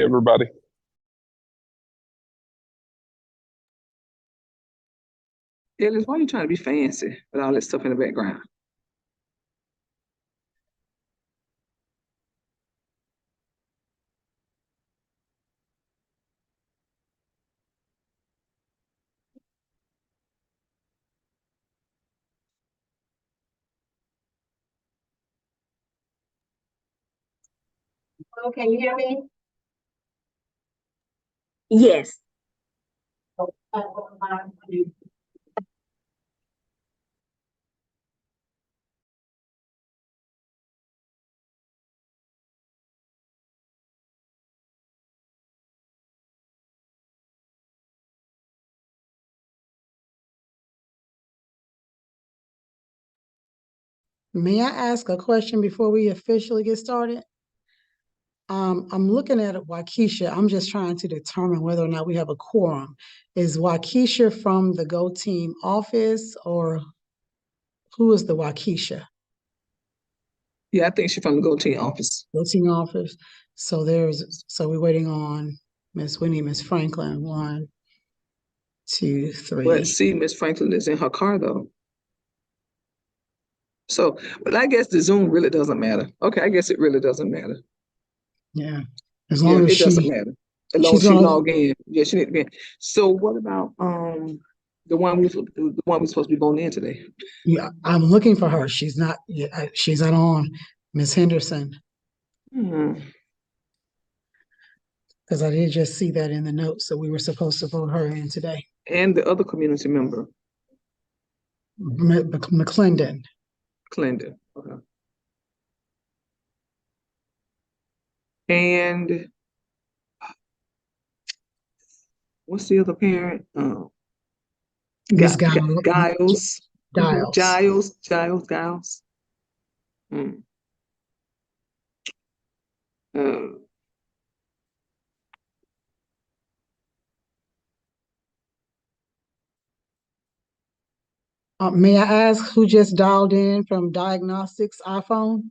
Everybody. Ellis, why are you trying to be fancy with all that stuff in the background? Oh, can you hear me? Yes. May I ask a question before we officially get started? I'm looking at Waukesha. I'm just trying to determine whether or not we have a quorum. Is Waukesha from the Go Team office, or who is the Waukesha? Yeah, I think she's from the Go Team office. Go Team office. So we're waiting on Miss Winnie, Miss Franklin. 1, 2, 3. But see, Miss Franklin is in her car though. So, but I guess the Zoom really doesn't matter. Okay, I guess it really doesn't matter. Yeah, as Yeah, long as it doesn't matter. As long she's as she gonna. log in. Yeah, she need to be in. So what about the one we're supposed to be going in today? Yeah, I'm looking for her. She's not. Yeah, she's not on. Miss Henderson. Hmm. Because I did just see that in the notes, so we were supposed to vote her in today. And the other community member, McClendon. Clinton. Okay. And what's the other parent? Miss Giles. Giles. Giles. Hmm. Uh, May I ask who just dialed in from Diagnostics iPhone?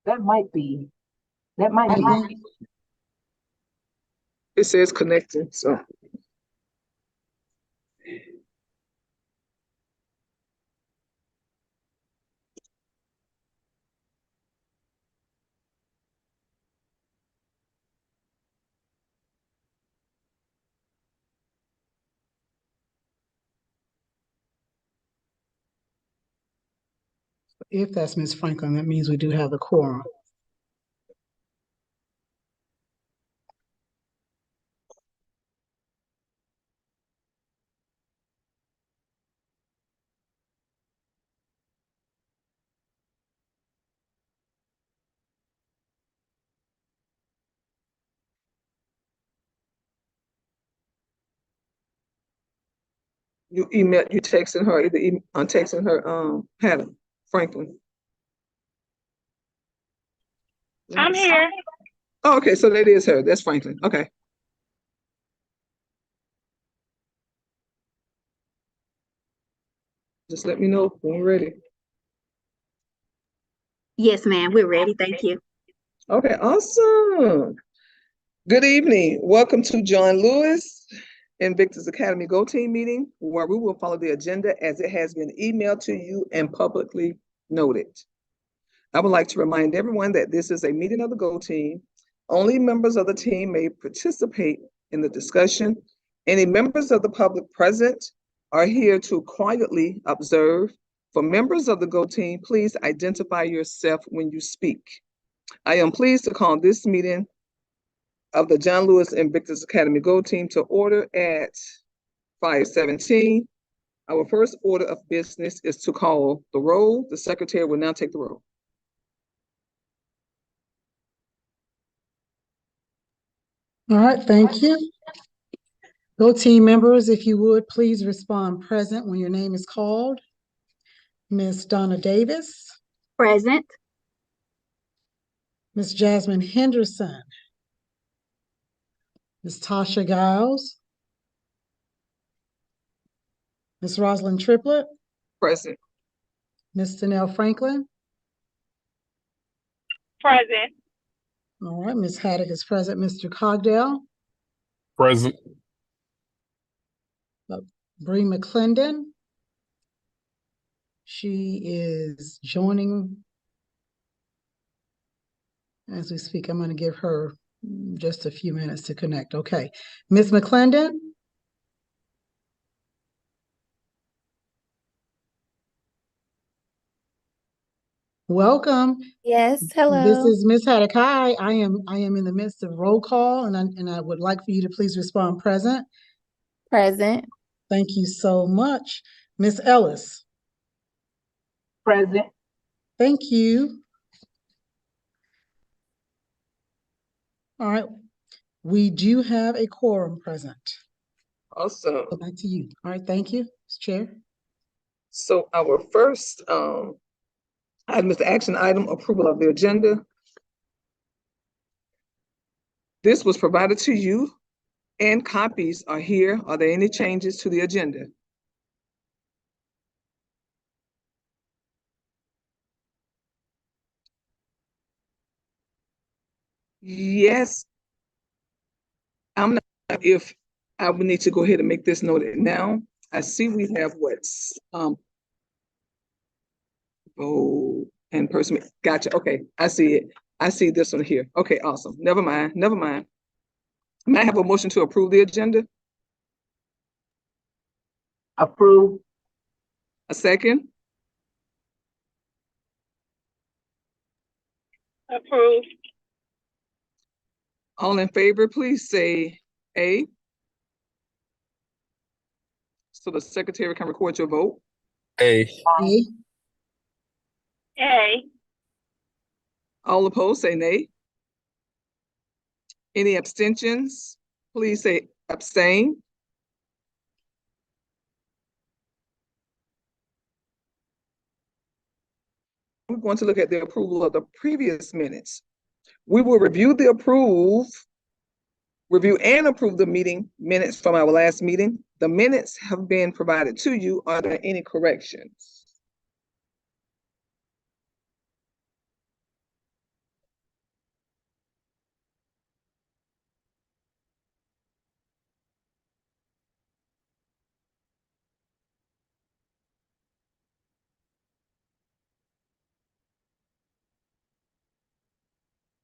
That might be. That might I be. think it says connecting, so. if that's Miss Franklin, that means we do have the quorum. You texting her, texting her, Hannah, Franklin. I'm here. Oh, okay, so that is her. That's Franklin. Okay. Just let me know when we're ready. Yes, ma'am. We're ready. Thank you. Okay, awesome. Good evening. Welcome to John Lewis Invictus Academy Go Team meeting, where we will follow the agenda as it has been emailed to you and publicly noted. I would like to remind everyone that this is a meeting of the Go Team. Only members of the team may participate in the discussion. Any members of the public present are here to quietly observe. For members of the Go Team, please identify yourself when you speak. I am pleased to call this meeting of the John Lewis Invictus Academy Go Team to order at 5:17. Our first order of business is to call the roll. The secretary will now take the roll. All right, thank you. Go Team members, if you would, please respond present when your name is called. Miss Donna Davis. Present. Miss Jasmine Henderson. Miss Tasha Giles. Ms. Rosalind Triplett, Present. Ms. Danelle Franklin. Present. All right, Ms. Haddock is present. Mr. Cogdell, Present. Bree McClendon. She is joining as we speak. I'm going to give her just a few minutes to connect. Okay. Ms. McClendon? Welcome. Yes, hello. This is Ms. Haddock. Hi, I am in the midst of roll call, and I would like for you to please respond present. Present. Thank you so much. Ms. Ellis? Present. Thank you. All right, we do have a quorum present. Awesome. Go back to you. All right, thank you, Chair. So our first item is the action item, approval of the agenda. This was provided to you and copies are here. Are there any changes to the agenda? Yes. I'm not, if I would need to go ahead and make this noted now. I see we have what's in person. Gotcha. Okay, I see it. I see this one here. Okay, awesome. Never mind. Never mind. May I have a motion to approve the agenda? Approve. A second? Approved. All in favor, please say A. So the secretary can record your vote. A. A. A. All opposed, say nay. Any abstentions? Please say abstain. We're going to look at the approval of the previous minutes. We will review and approve the meeting minutes from our last meeting. The minutes have been provided to you. Are there any corrections?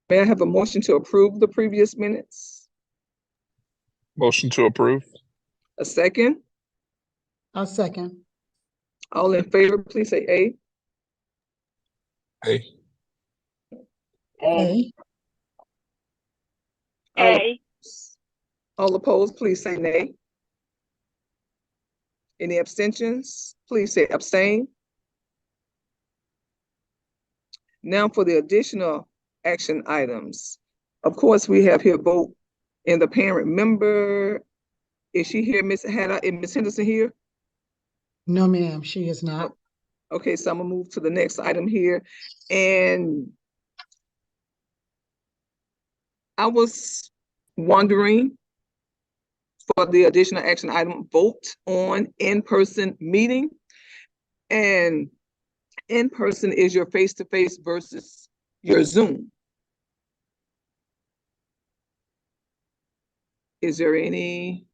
May I have a motion to approve the previous minutes? Motion to approve. A second? I'll second. All in favor, please say A. A. A. A. All opposed, please say nay. Any abstentions? Please say abstain. Now for the additional action items. Of course, we have here vote in the parent member. Is she here, Ms. Hannah? Is Ms. Henderson here? No, ma'am, she is not. Okay, so I'm gonna move to the next item here. And I was wondering for the additional action item, vote on in-person meeting. And in-person is your face-to-face versus your Zoom. Is there any?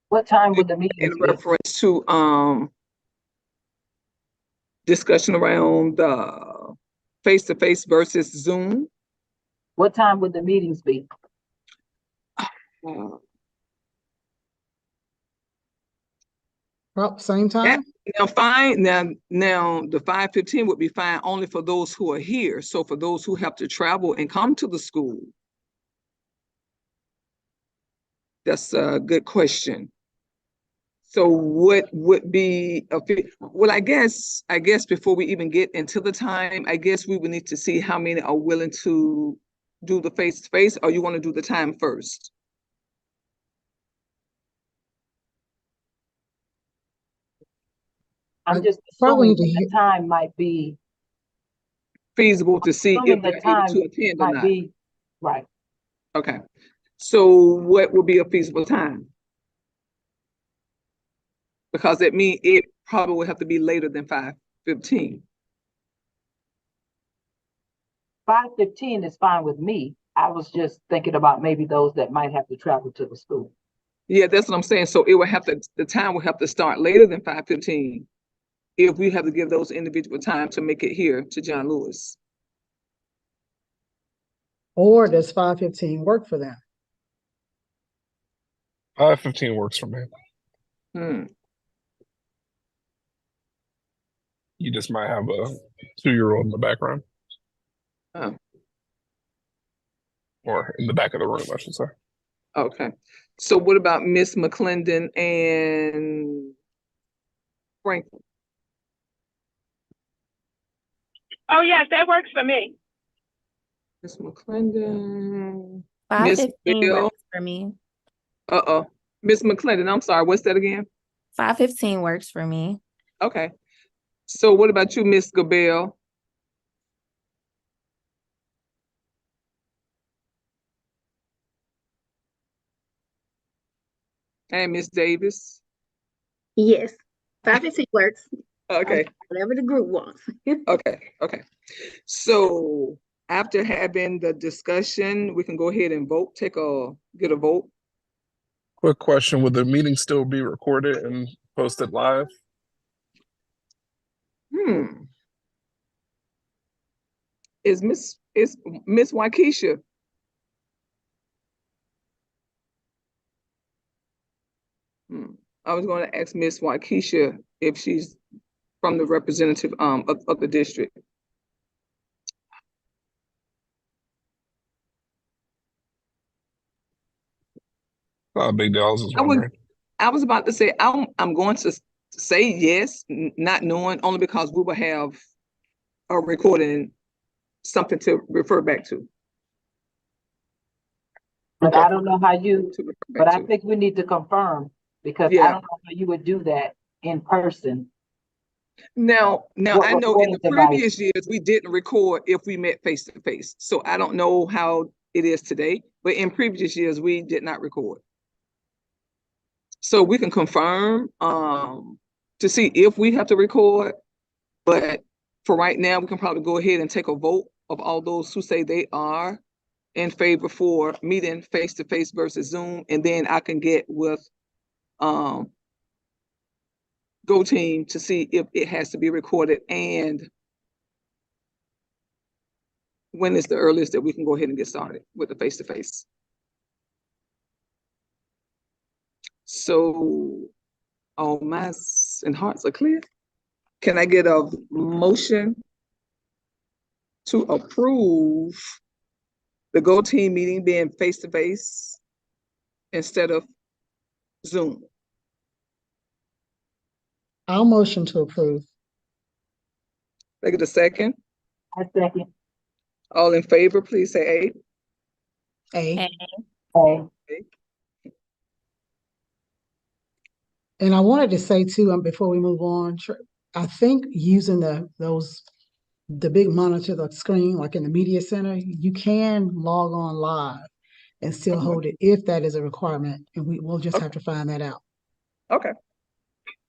What time would the meetings In be? reference to discussion around the face-to-face versus Zoom? What time would the meetings be? Well, same time? Now, fine. Now the 5:15 would be fine only for those who are here. So for those who have to travel and come to the school, that's a good question. So what would be well, I guess before we even get into the time, I guess we would need to see how many are willing to do the face-to-face, or you want to do the time first? I'm just Probably assuming need to that the time might be, Feasible to see if assuming the they're able time to attend or might not. be, right. Okay. So what would be a feasible time? Because that means it probably would have to be later than 5:15. 5:15 is fine with me. I was just thinking about maybe those that might have to travel to the school. Yeah, that's what I'm saying. So it would have to, the time would have to start later than 5:15 if we have to give those individual time to make it here to John Lewis. Or does 5:15 work for them? 5:15 works for me. Hmm. You just might have a 2-year-old in the background, Oh, or in the back of the room, I should say. okay. So what about Miss McClendon and Franklin? Oh, yes, that works for me. Miss McClendon, Miss 5:15 Bill. works for me. Miss McClendon, I'm sorry, what's that again? 5:15 works for me. Okay. So what about you, Miss Gibel? And Miss Davis? Yes, 5:15 works. Okay, Whatever the group wants. okay. So after having the discussion, we can go ahead and vote, get a vote. Quick question, would the meeting still be recorded and posted live? Is Miss Waukesha? I was going to ask Miss Waukesha if she's from the representative of the district. Not a big deal. I was just I would. wondering. I was about to say I'm going to say yes, not knowing, only because we will have a recording, something to refer back to. But Okay. I don't know how you, To refer but back I to. think we need to confirm because I Yeah. don't know how you would do that in person. Now What I know in the recording device? previous years we didn't record if we met face to face. So I don't know how it is today, but in previous years we did not record. So we can confirm to see if we have to record, but for right now we can probably go ahead and take a vote of all those who say they are in favor for meeting face to face versus Zoom, and then I can get with Go Team to see if it has to be recorded and when is the earliest that we can go ahead and get started with the face to face. So all minds and hearts are clear. Can I get a motion to approve the Go Team meeting being face to face instead of Zoom? I'll motion to approve. Can I get a second? I second. All in favor, please say A. Okay. And I wanted to say too, before we move on, I think using the big monitor, the screen, like in the media center, you can log on live and still hold it if that is a requirement, and we'll just have to find that out. Okay.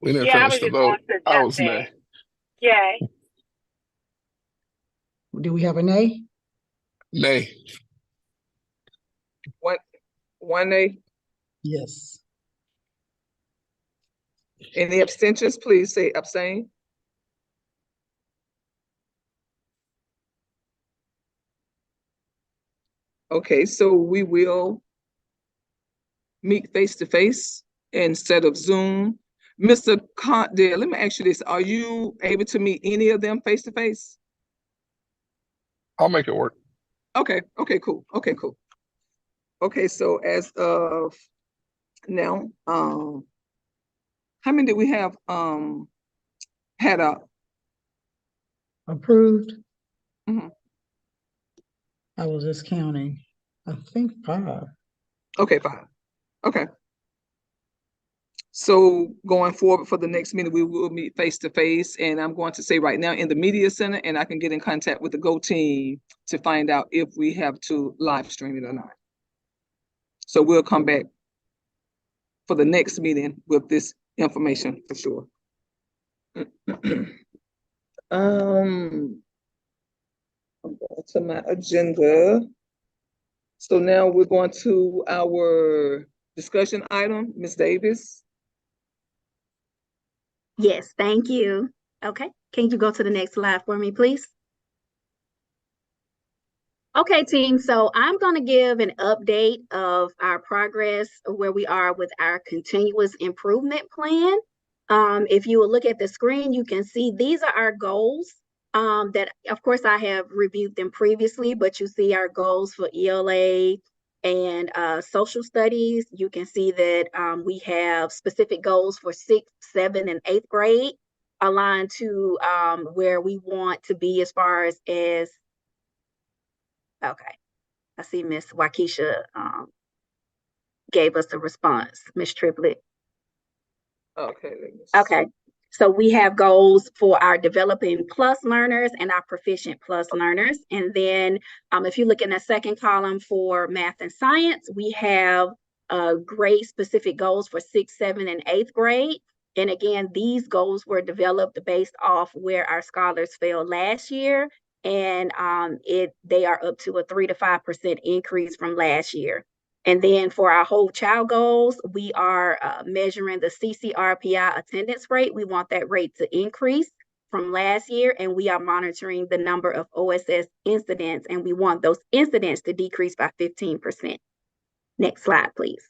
We didn't Yeah, I finish was the just vote. going to I jump was in. nay. Yay. Do we have a nay? Nay. One nay. Yes. Any abstentions, please say abstain. Okay, so we will meet face to face instead of Zoom. Mr. Condell, let me ask you this. Are you able to meet any of them face to face? I'll make it work. Okay, cool. Okay, so as of now, how many did we have had up? Approved. Mhm. I was just counting. I think 5. Okay, 5. Okay. So going forward for the next meeting, we will meet face to face, and I'm going to say right now in the media center, and I can get in contact with the Go Team to find out if we have to live stream it or not. So we'll come back for the next meeting with this information for sure. I'm going to my agenda. So now we're going to our discussion item, Ms. Davis. Yes, thank you. Okay, can you go to the next slide for me, please? Okay, team, so I'm going to give an update of our progress, where we are with our continuous improvement plan. If you will look at the screen, you can see these are our goals that, of course, I have reviewed them previously, but you see our goals for ELA and social studies. You can see that we have specific goals for 6th, 7th, and 8th grade aligned to where we want to be as far as okay. I see Miss Waukesha gave us a response, Miss Triplett. Okay, let me Okay. So we have goals for our developing plus learners and our proficient plus learners. And then if you look in the second column for math and science, we have grade specific goals for 6th, 7th, and 8th grade. And again, these goals were developed based off where our scholars failed last year. And they are up to a 3 to 5% increase from last year. And then for our whole child goals, we are measuring the CCRPI attendance rate. We want that rate to increase from last year, and we are monitoring the number of OSS incidents, and we want those incidents to decrease by 15%. Next slide, please.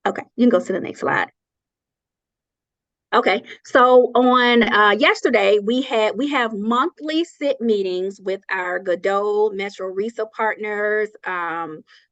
Okay, you can go to the next slide. Okay, so on yesterday, we have monthly SIT meetings with our Godot Metro RESA partners.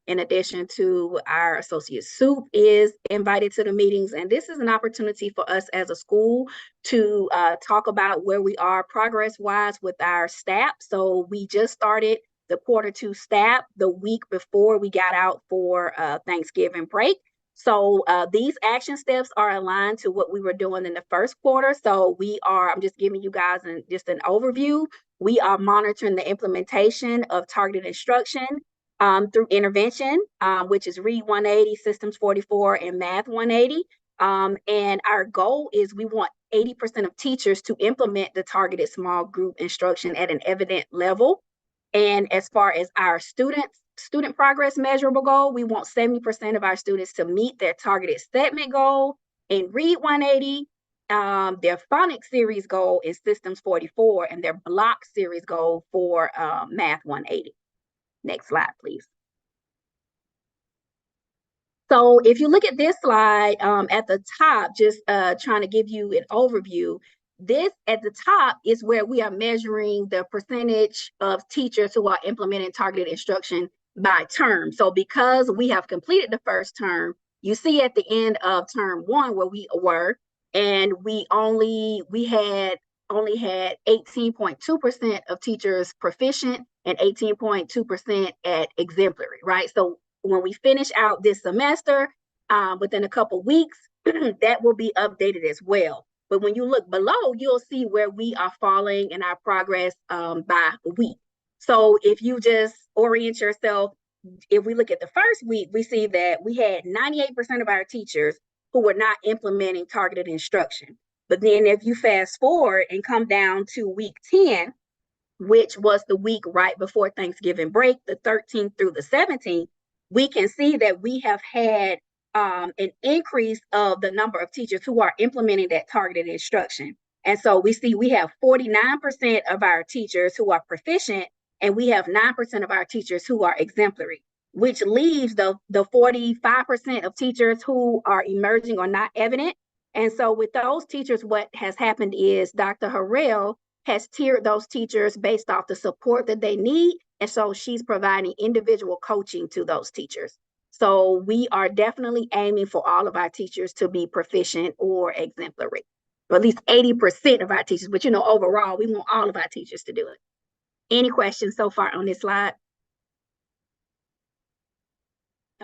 In addition to our associate soup is invited to the meetings, and this is an opportunity for us as a school to talk about where we are progress-wise with our STAP. So we just started the Q2 STAP the week before we got out for Thanksgiving break. So these action steps are aligned to what we were doing in the first quarter. So I'm just giving you guys just an overview. We are monitoring the implementation of targeted instruction through intervention, which is Read 180, Systems 44, and Math 180. And our goal is we want 80% of teachers to implement the targeted small group instruction at an evident level. And as far as our student progress measurable goal, we want 70% of our students to meet their targeted segment goal in Read 180, their phonics series goal is Systems 44, and their block series goal for Math 180. Next slide, please. So if you look at this slide at the top, just trying to give you an overview, this at the top is where we are measuring the percentage of teachers who are implementing targeted instruction by term. So because we have completed the first term, you see at the end of term 1 where we were, and we had 18.2% of teachers proficient and 18.2% at exemplary, right? So when we finish out this semester, within a couple weeks, that will be updated as well. But when you look below, you'll see where we are falling in our progress by week. So if you just orient yourself, if we look at the first week, we see that we had 98% of our teachers who were not implementing targeted instruction. But then if you fast forward and come down to week 10, which was the week right before Thanksgiving break, the 13th through the 17th, we can see that we have had an increase of the number of teachers who are implementing that targeted instruction. And so we see we have 49% of our teachers who are proficient, and we have 9% of our teachers who are exemplary, which leaves the 45% of teachers who are emerging or not evident. And so with those teachers, what has happened is Dr. Harrell has tiered those teachers based off the support that they need. And so she's providing individual coaching to those teachers. So we are definitely aiming for all of our teachers to be proficient or exemplary, or at least 80% of our teachers. But, overall, we want all of our teachers to do it. Any questions so far on this slide?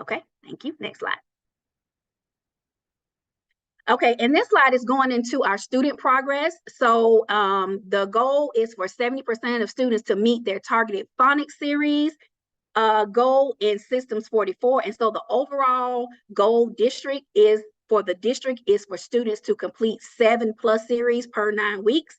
Okay, thank you. Next slide. Okay, and this slide is going into our student progress. So the goal is for 70% of students to meet their targeted phonics series goal in Systems 44. And so the overall goal district is for the district is for students to complete 7+ series per 9 weeks.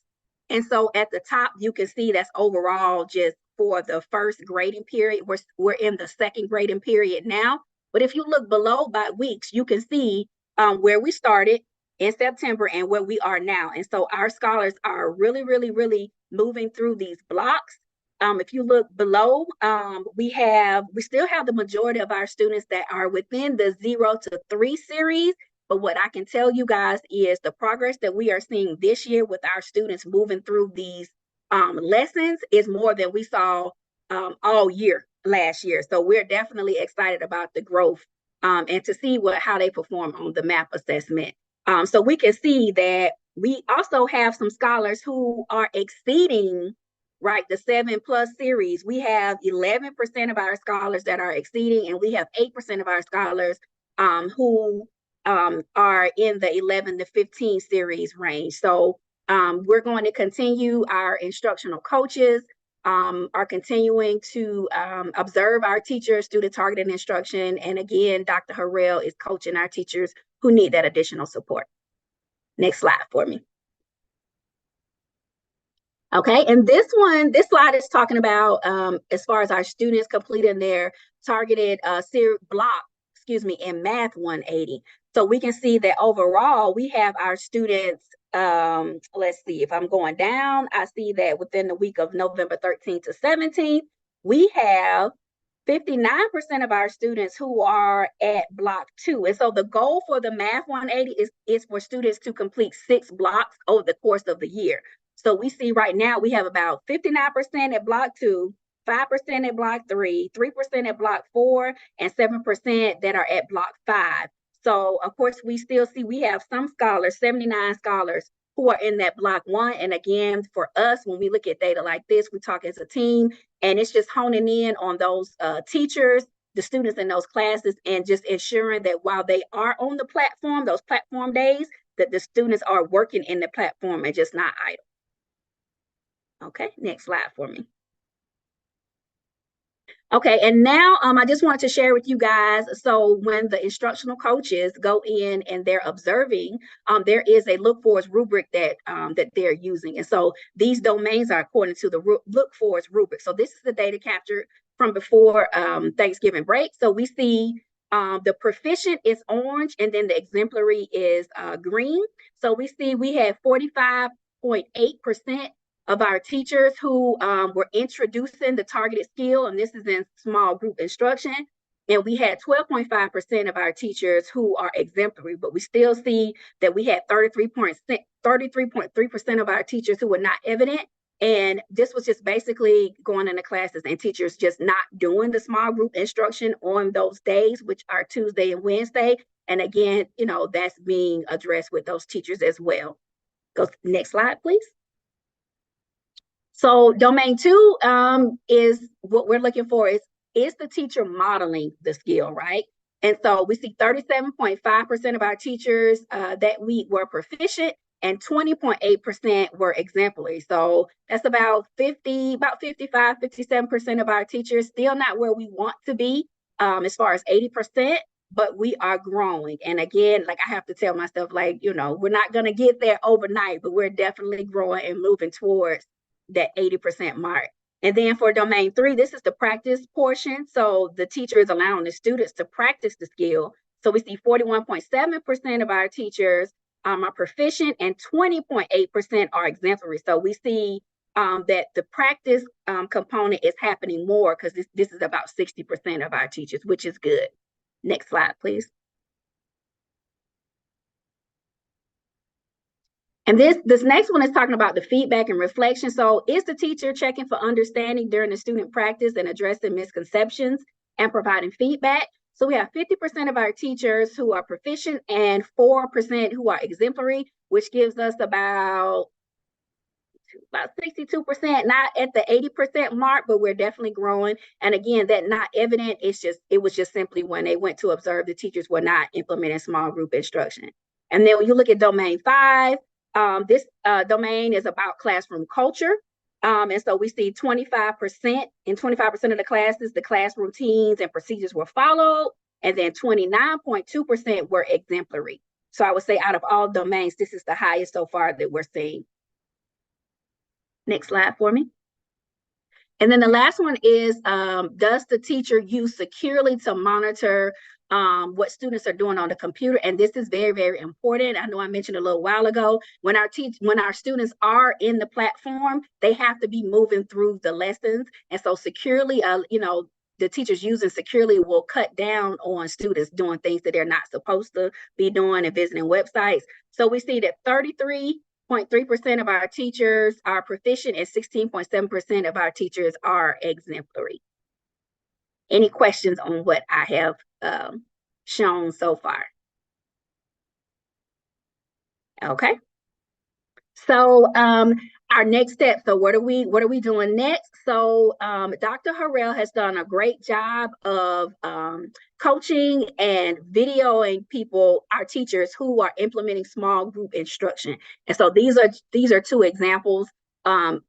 And so at the top, you can see that's overall just for the first grading period. We're in the second grading period now. But if you look below by weeks, you can see where we started in September and where we are now. And so our scholars are really, really, really moving through these blocks. If you look below, we still have the majority of our students that are within the 0 to 3 series. But what I can tell you guys is the progress that we are seeing this year with our students moving through these lessons is more than we saw all year last year. So we're definitely excited about the growth and to see how they perform on the MAP assessment. So we can see that we also have some scholars who are exceeding, right, the 7+ series. We have 11% of our scholars that are exceeding, and we have 8% of our scholars who are in the 11 to 15 series range. So we're going to continue. Our instructional coaches are continuing to observe our teachers through the targeted instruction. And again, Dr. Harrell is coaching our teachers who need that additional support. Next slide for me. Okay, and this slide is talking about as far as our students completing their targeted block, in Math 180. So we can see that overall we have our students, let's see, if I'm going down, I see that within the week of November 13th to 17th, we have 59% of our students who are at block 2. And so the goal for the Math 180 is for students to complete 6 blocks over the course of the year. So we see right now we have about 59% at block 2, 5% at block 3, 3% at block 4, and 7% that are at block 5. So of course we still see we have some scholars, 79 scholars, who are in that block 1. And again, for us, when we look at data like this, we talk as a team, and it's just honing in on those teachers, the students in those classes, and just ensuring that while they are on the platform, those platform days, that the students are working in the platform and just not idle. Okay, next slide for me. Okay, and now I just wanted to share with you guys, so when the instructional coaches go in and they're observing, there is a look for's rubric that they're using. And so these domains are according to the look for's rubric. So this is the data captured from before Thanksgiving break. So we see the proficient is orange, and then the exemplary is green. So we see we had 45.8% of our teachers who were introducing the targeted skill, and this is in small group instruction. And we had 12.5% of our teachers who are exemplary, but we still see that we had 33.3% of our teachers who were not evident. And this was just basically going into classes and teachers just not doing the small group instruction on those days, which are Tuesday and Wednesday. And again, that's being addressed with those teachers as well. Go next slide, please. So domain 2 is what we're looking for is the teacher modeling the skill, right? And so we see 37.5% of our teachers that week were proficient, and 20.8% were exemplary. So that's about 57% of our teachers, still not where we want to be as far as 80%, but we are growing. And again, like I have to tell myself, like, we're not going to get there overnight, but we're definitely growing and moving towards that 80% mark. And then for domain 3, this is the practice portion. So the teacher is allowing the students to practice the skill. So we see 41.7% of our teachers are proficient, and 20.8% are exemplary. So we see that the practice component is happening more because this is about 60% of our teachers, which is good. Next slide, please. And this next one is talking about the feedback and reflection. So is the teacher checking for understanding during the student practice and addressing misconceptions and providing feedback? So we have 50% of our teachers who are proficient and 4% who are exemplary, which gives us about 62%, not at the 80% mark, but we're definitely growing. And again, that not evident, it was just simply when they went to observe, the teachers were not implementing small group instruction. And then when you look at domain 5, this domain is about classroom culture. And so we see 25%, in 25% of the classes, the class routines and procedures were followed, and then 29.2% were exemplary. So I would say out of all domains, this is the highest so far that we're seeing. Next slide for me. And then the last one is, does the teacher use securely to monitor what students are doing on the computer? And this is very, very important. I know I mentioned a little while ago, when our students are in the platform, they have to be moving through the lessons. And so securely, the teachers using securely will cut down on students doing things that they're not supposed to be doing and visiting websites. So we see that 33.3% of our teachers are proficient and 16.7% of our teachers are exemplary. Any questions on what I have shown so far? Okay. So our next step, so what are we doing next? So Dr. Harrell has done a great job of coaching and videoing people, our teachers who are implementing small group instruction. And so these are two examples and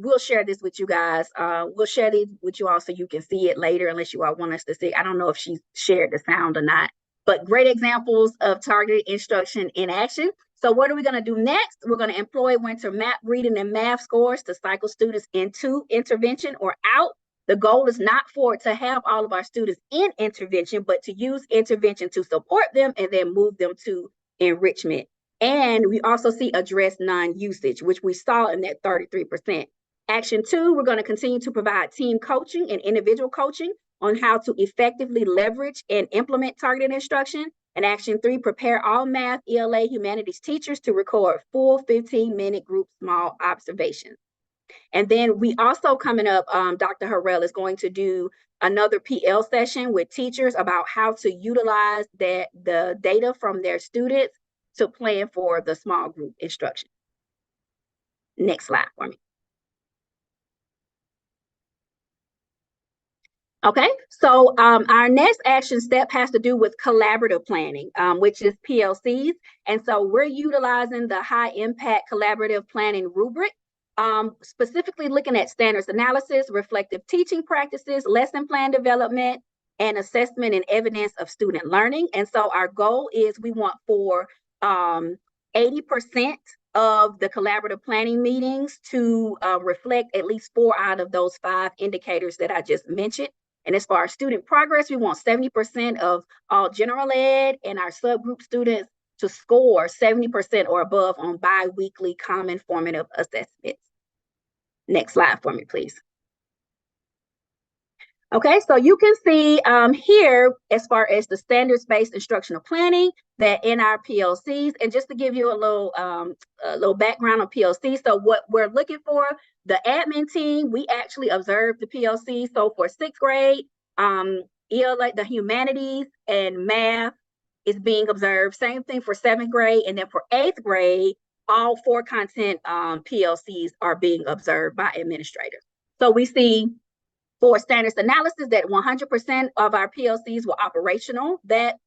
we'll share this with you guys. We'll share these with you all so you can see it later, unless you all want us to see. I don't know if she shared the sound or not, but great examples of targeted instruction in action. So what are we going to do next? We're going to employ winter map reading and math scores to cycle students into intervention or out. The goal is not for it to have all of our students in intervention, but to use intervention to support them and then move them to enrichment. And we also see address non-usage, which we saw in that 33%. Action 2, we're going to continue to provide team coaching and individual coaching on how to effectively leverage and implement targeted instruction. And action 3, prepare all math, ELA, humanities teachers to record full 15-minute group small observations. And then we also coming up, Dr. Harrell is going to do another PL session with teachers about how to utilize the data from their students to plan for the small group instruction. Next slide for me. Okay, so our next action step has to do with collaborative planning, which is PLCs. And so we're utilizing the high impact collaborative planning rubric, specifically looking at standards analysis, reflective teaching practices, lesson plan development, and assessment and evidence of student learning. And so our goal is we want for 80% of the collaborative planning meetings to reflect at least 4 out of those 5 indicators that I just mentioned. And as far as student progress, we want 70% of all general ed and our subgroup students to score 70% or above on bi-weekly common formative assessments. Next slide for me, please. Okay, so you can see here, as far as the standards-based instructional planning, that in our PLCs, and just to give you a little background on PLCs, so what we're looking for, the admin team, we actually observed the PLC. So for 6th grade, ELA, the humanities and math is being observed. Same thing for 7th grade, and then for 8th grade, all 4 content PLCs are being observed by administrators. So we see for standards analysis that 100% of our PLCs were operational that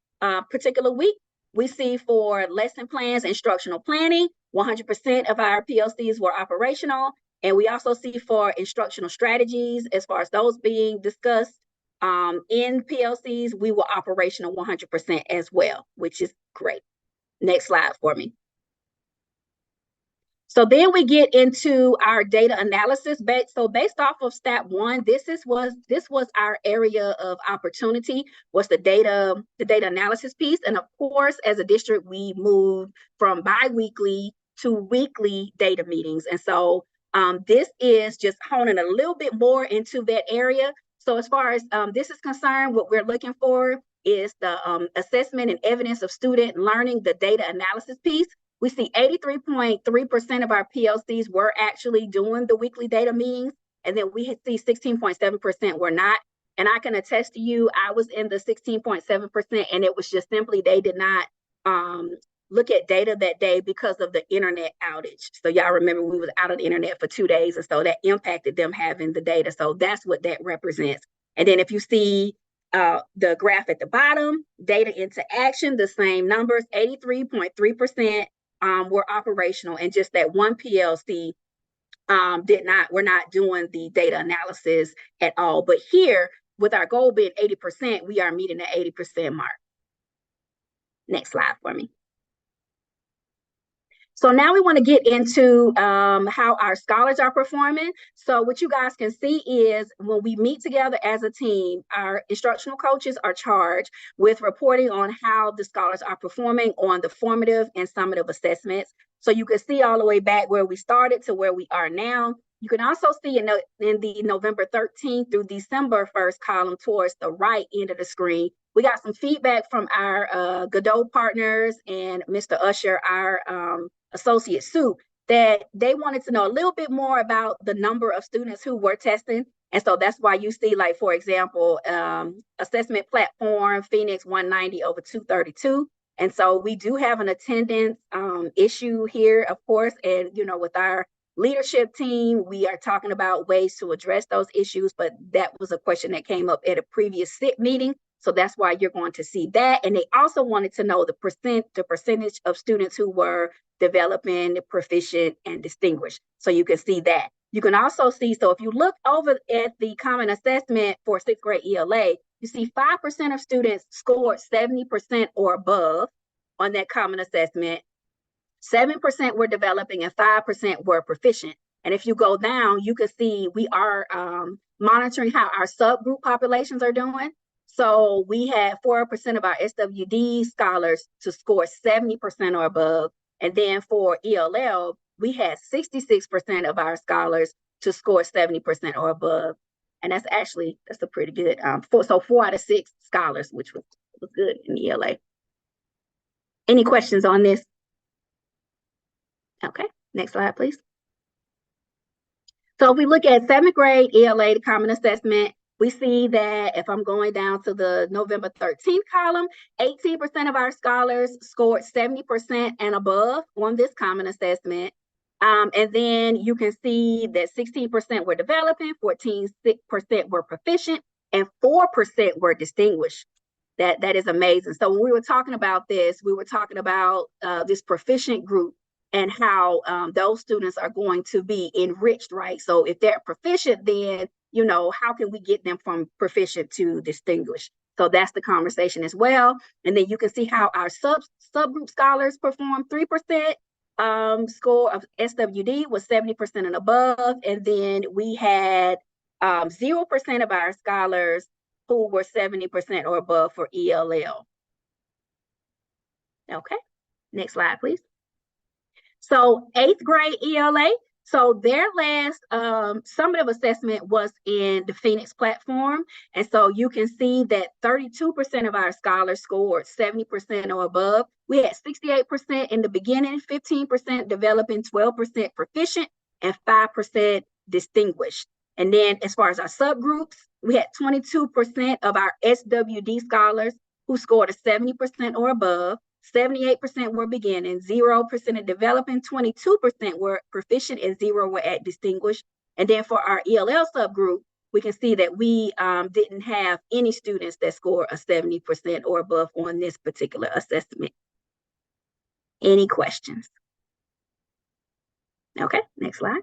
particular week. We see for lesson plans, instructional planning, 100% of our PLCs were operational. And we also see for instructional strategies, as far as those being discussed in PLCs, we were operational 100% as well, which is great. Next slide for me. So then we get into our data analysis. So based off of STAT 1, this was our area of opportunity, was the data analysis piece. And of course, as a district, we moved from bi-weekly to weekly data meetings. And so this is just honing a little bit more into that area. So as far as this is concerned, what we're looking for is the assessment and evidence of student learning, the data analysis piece. We see 83.3% of our PLCs were actually doing the weekly data meetings, and then we see 16.7% were not. And I can attest to you, I was in the 16.7%, and it was just simply they did not look at data that day because of the internet outage. So y'all remember we was out of the internet for 2 days, and so that impacted them having the data. So that's what that represents. And then if you see the graph at the bottom, data into action, the same numbers, 83.3% were operational, and just that one PLC we're not doing the data analysis at all. But here, with our goal being 80%, we are meeting the 80% mark. Next slide for me. So now we want to get into how our scholars are performing. So what you guys can see is when we meet together as a team, our instructional coaches are charged with reporting on how the scholars are performing on the formative and summative assessments. So you can see all the way back where we started to where we are now. You can also see in the November 13th through December 1st column towards the right end of the screen, we got some feedback from our Godot partners and Mr. Usher, our associate Sue, that they wanted to know a little bit more about the number of students who were testing. And so that's why you see, like, for example, assessment platform, Phoenix 190 over 232. And so we do have an attendance issue here, of course, and, you know, with our leadership team, we are talking about ways to address those issues, but that was a question that came up at a previous SIP meeting. So that's why you're going to see that. And they also wanted to know the percentage of students who were developing, proficient, and distinguished. So you can see that. You can also see, so if you look over at the common assessment for 6th grade ELA, you see 5% of students scored 70% or above on that common assessment. 7% were developing and 5% were proficient. And if you go down, you can see we are monitoring how our subgroup populations are doing. So we had 4% of our SWD scholars to score 70% or above. And then for ELL, we had 66% of our scholars to score 70% or above. And that's a pretty good, 4 out of 6 scholars, which was good in ELA. Any questions on this? Okay, next slide, please. So if we look at 7th grade ELA, the common assessment, we see that if I'm going down to the November 13th column, 18% of our scholars scored 70% and above on this common assessment. And then you can see that 16% were developing, 14% were proficient, and 4% were distinguished. That is amazing. So when we were talking about this, we were talking about this proficient group and how those students are going to be enriched, right? So if they're proficient, then, you know, how can we get them from proficient to distinguished? So that's the conversation as well. And then you can see how our subgroup scholars performed. 3% score of SWD was 70% and above. And then we had 0% of our scholars who were 70% or above for ELL. Okay, next slide, please. So 8th grade ELA, so their last summative assessment was in the Phoenix platform. And so you can see that 32% of our scholars scored 70% or above. We had 68% in the beginning, 15% developing, 12% proficient, and 5% distinguished. And then as far as our subgroups, we had 22% of our SWD scholars who scored a 70% or above. 78% were beginning, 0% at developing, 22% were proficient, and 0 were at distinguished. And then for our ELL subgroup, we can see that we didn't have any students that score a 70% or above on this particular assessment. Any questions? Okay, next slide.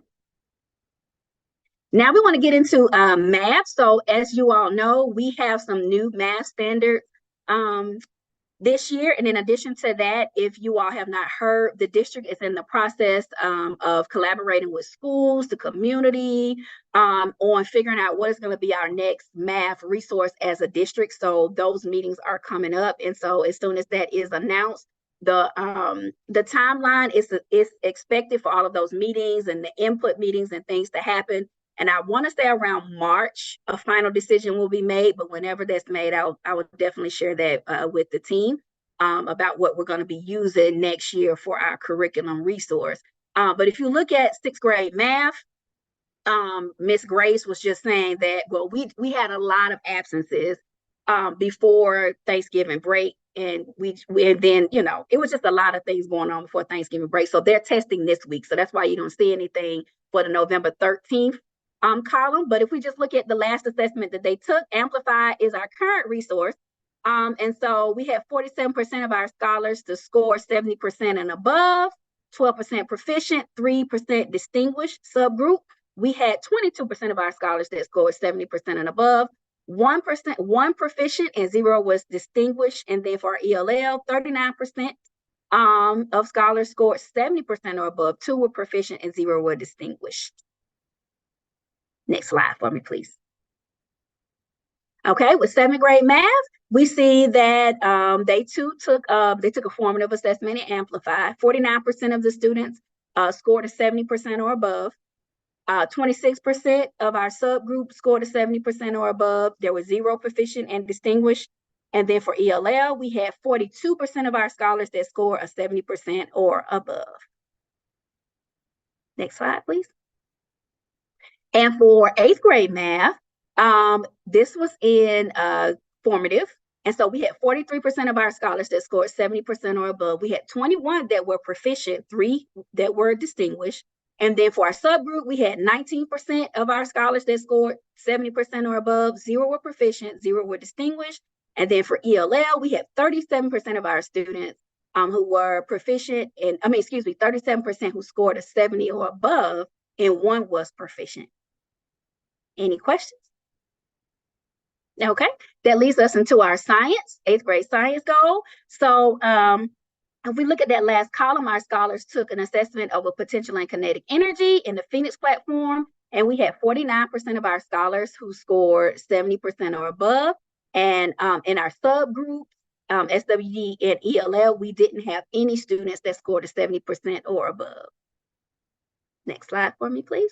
Now we want to get into math. So as you all know, we have some new math standards this year. And in addition to that, if you all have not heard, the district is in the process of collaborating with schools, the community, on figuring out what is going to be our next math resource as a district. So those meetings are coming up. And so as soon as that is announced, the timeline is expected for all of those meetings and the input meetings and things to happen. And I want to say around March, a final decision will be made, but whenever that's made, I will definitely share that with the team about what we're going to be using next year for our curriculum resource. But if you look at 6th grade math, Miss Grace was just saying that, well, we had a lot of absences before Thanksgiving break. And then, you know, it was just a lot of things going on before Thanksgiving break. So they're testing this week. So that's why you don't see anything for the November 13th column. But if we just look at the last assessment that they took, Amplify is our current resource. And so we had 47% of our scholars to score 70% and above, 12% proficient, 3% distinguished subgroup. We had 22% of our scholars that scored 70% and above, 1%, 1 proficient, and 0 was distinguished. And then for our ELL, 39% of scholars scored 70% or above, 2 were proficient and 0 were distinguished. Next slide for me, please. Okay, with 7th grade math, we see that they took a formative assessment and Amplify. 49% of the students scored a 70% or above. 26% of our subgroup scored a 70% or above. There was 0 proficient and distinguished. And then for ELL, we had 42% of our scholars that score a 70% or above. Next slide, please. And for 8th grade math, this was in formative. And so we had 43% of our scholars that scored 70% or above. We had 21 that were proficient, 3 that were distinguished. And then for our subgroup, we had 19% of our scholars that scored 70% or above, 0 were proficient, 0 were distinguished. And then for ELL, we had 37% of our students who were proficient, 37% who scored a 70 or above, and 1 was proficient. Any questions? Okay, that leads us into our science, 8th grade science goal. So if we look at that last column, our scholars took an assessment of a potential and kinetic energy in the Phoenix platform, and we had 49% of our scholars who scored 70% or above. And in our subgroup, SWD and ELL, we didn't have any students that scored a 70% or above. Next slide for me, please.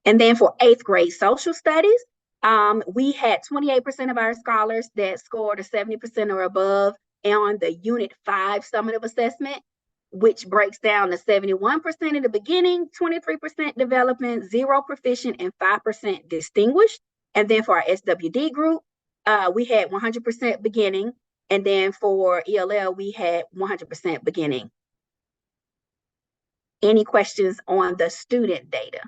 And then for 8th grade social studies, we had 28% of our scholars that scored a 70% or above on the Unit 5 summative assessment, which breaks down to 71% in the beginning, 23% development, 0 proficient, and 5% distinguished. And then for our SWD group, we had 100% beginning. And then for ELL, we had 100% beginning. Any questions on the student data?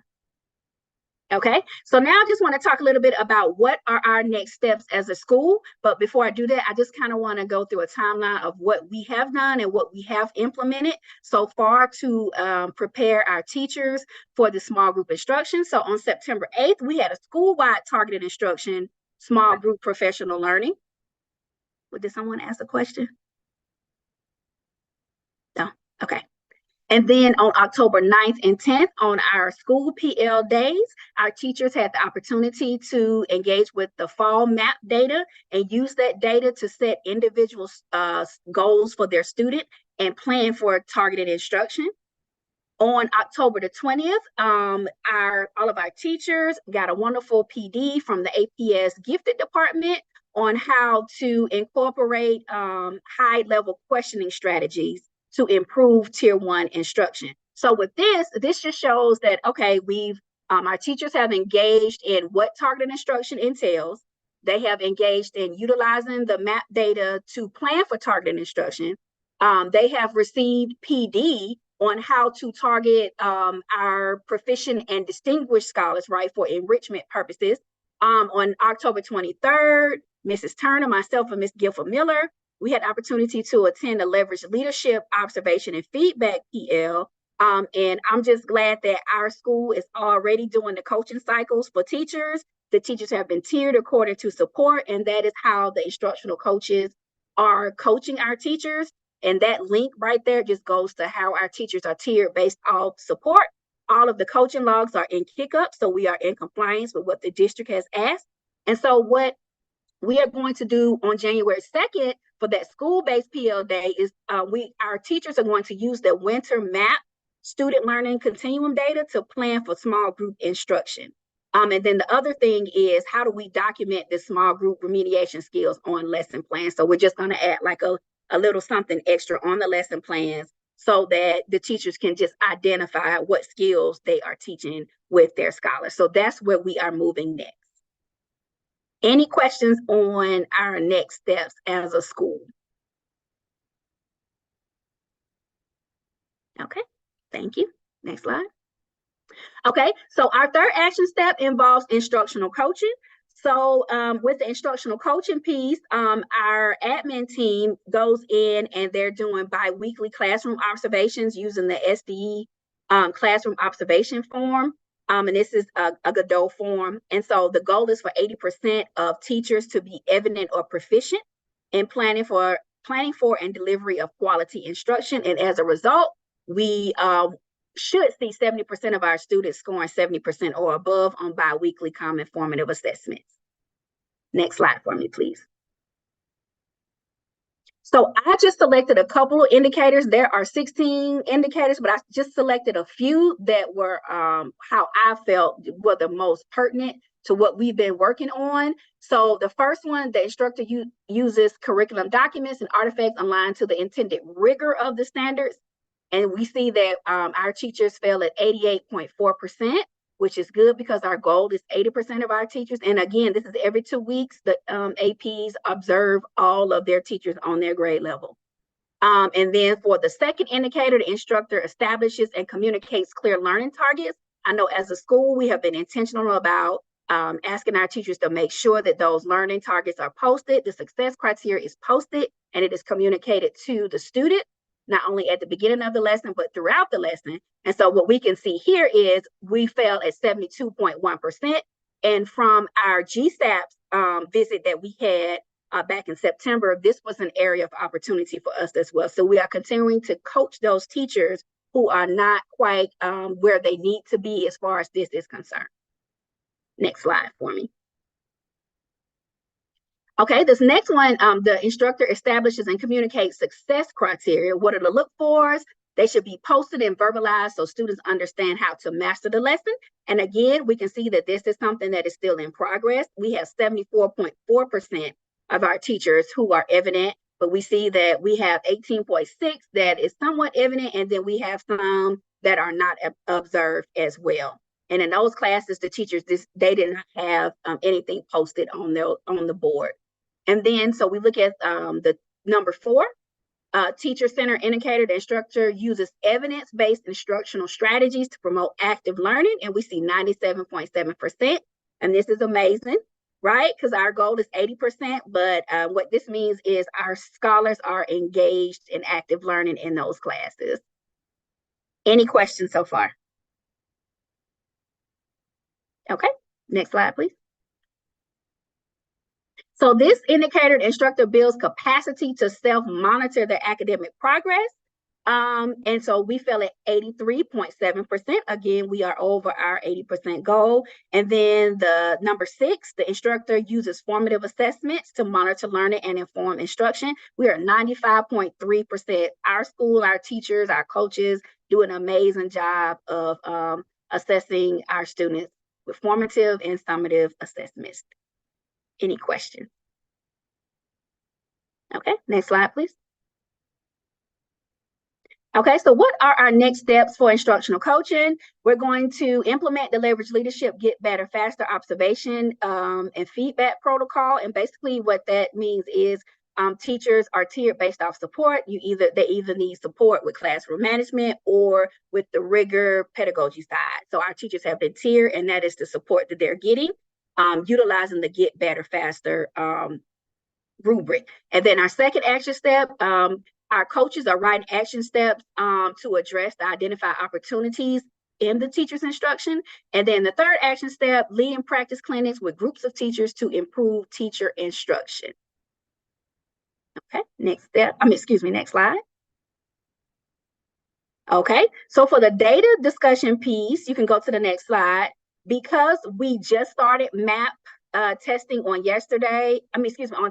Okay, so now I just want to talk a little bit about what are our next steps as a school. But before I do that, I just kind of want to go through a timeline of what we have done and what we have implemented so far to prepare our teachers for the small group instruction. So on September 8th, we had a school-wide targeted instruction, small group professional learning. Did someone ask a question? No, okay. And then on October 9th and 10th, on our school PL days, our teachers had the opportunity to engage with the fall map data and use that data to set individual goals for their student and plan for targeted instruction. On October the 20th, all of our teachers got a wonderful PD from the APS gifted department on how to incorporate high-level questioning strategies to improve Tier 1 instruction. So with this just shows that, okay, our teachers have engaged in what targeted instruction entails. They have engaged in utilizing the map data to plan for targeted instruction. They have received PD on how to target our proficient and distinguished scholars, right, for enrichment purposes. On October 23rd, Mrs. Turner, myself, and Ms. Guilford Miller, we had opportunity to attend a leverage leadership observation and feedback PL. And I'm just glad that our school is already doing the coaching cycles for teachers. The teachers have been tiered according to support, and that is how the instructional coaches are coaching our teachers. And that link right there just goes to how our teachers are tiered based off support. All of the coaching logs are in Kickup, so we are in compliance with what the district has asked. And so what we are going to do on January 2nd for that school-based PL day is our teachers are going to use the winter map student learning continuum data to plan for small group instruction. And then the other thing is, how do we document the small group remediation skills on lesson plans? So we're just going to add like a little something extra on the lesson plans so that the teachers can just identify what skills they are teaching with their scholars. So that's where we are moving next. Any questions on our next steps as a school? Okay, thank you. Next slide. Okay, so our third action step involves instructional coaching. So with the instructional coaching piece, our admin team goes in and they're doing bi-weekly classroom observations using the SDE classroom observation form. And this is a Godot form. And so the goal is for 80% of teachers to be evident or proficient in planning for and delivery of quality instruction. And as a result, we should see 70% of our students scoring 70% or above on bi-weekly common formative assessments. Next slide for me, please. So I just selected a couple of indicators. There are 16 indicators, but I just selected a few that were how I felt were the most pertinent to what we've been working on. So the first one, the instructor uses curriculum documents and artifacts aligned to the intended rigor of the standards. And we see that our teachers fell at 88.4%, which is good because our goal is 80% of our teachers. And again, this is every 2 weeks, the APs observe all of their teachers on their grade level. And then for the second indicator, the instructor establishes and communicates clear learning targets. I know as a school, we have been intentional about asking our teachers to make sure that those learning targets are posted, the success criteria is posted, and it is communicated to the student, not only at the beginning of the lesson, but throughout the lesson. And so what we can see here is we fell at 72.1%. And from our GSAPS visit that we had back in September, this was an area of opportunity for us as well. So we are continuing to coach those teachers who are not quite where they need to be as far as this is concerned. Next slide for me. Okay, this next one, the instructor establishes and communicates success criteria. What are the look fors? They should be posted and verbalized so students understand how to master the lesson. And again, we can see that this is something that is still in progress. We have 74.4% of our teachers who are evident, but we see that we have 18.6 that is somewhat evident, and then we have some that are not observed as well. And in those classes, the teachers, they did not have anything posted on the board. And then, so we look at the number 4, teacher-centered indicator. The instructor uses evidence-based instructional strategies to promote active learning, and we see 97.7%. And this is amazing, right? Because our goal is 80%, but what this means is our scholars are engaged in active learning in those classes. Any questions so far? Okay, next slide, please. So this indicator, the instructor builds capacity to self-monitor their academic progress. And so we fell at 83.7%. Again, we are over our 80% goal. And then the number 6, the instructor uses formative assessments to monitor learning and inform instruction. We are 95.3%. Our school, our teachers, our coaches do an amazing job of assessing our students with formative and summative assessments. Any questions? Okay, next slide, please. Okay, so what are our next steps for instructional coaching? We're going to implement the Leverage Leadership Get Better Faster observation and feedback protocol. And basically what that means is teachers are tiered based off support. They either need support with classroom management or with the rigor pedagogy side. So our teachers have been tiered, and that is the support that they're getting, utilizing the Get Better Faster rubric. And then our second action step, our coaches are writing action steps to address the identified opportunities in the teacher's instruction. And then the third action step, leading practice clinics with groups of teachers to improve teacher instruction. Okay, next slide. Okay, so for the data discussion piece, you can go to the next slide. Because we just started MAP testing on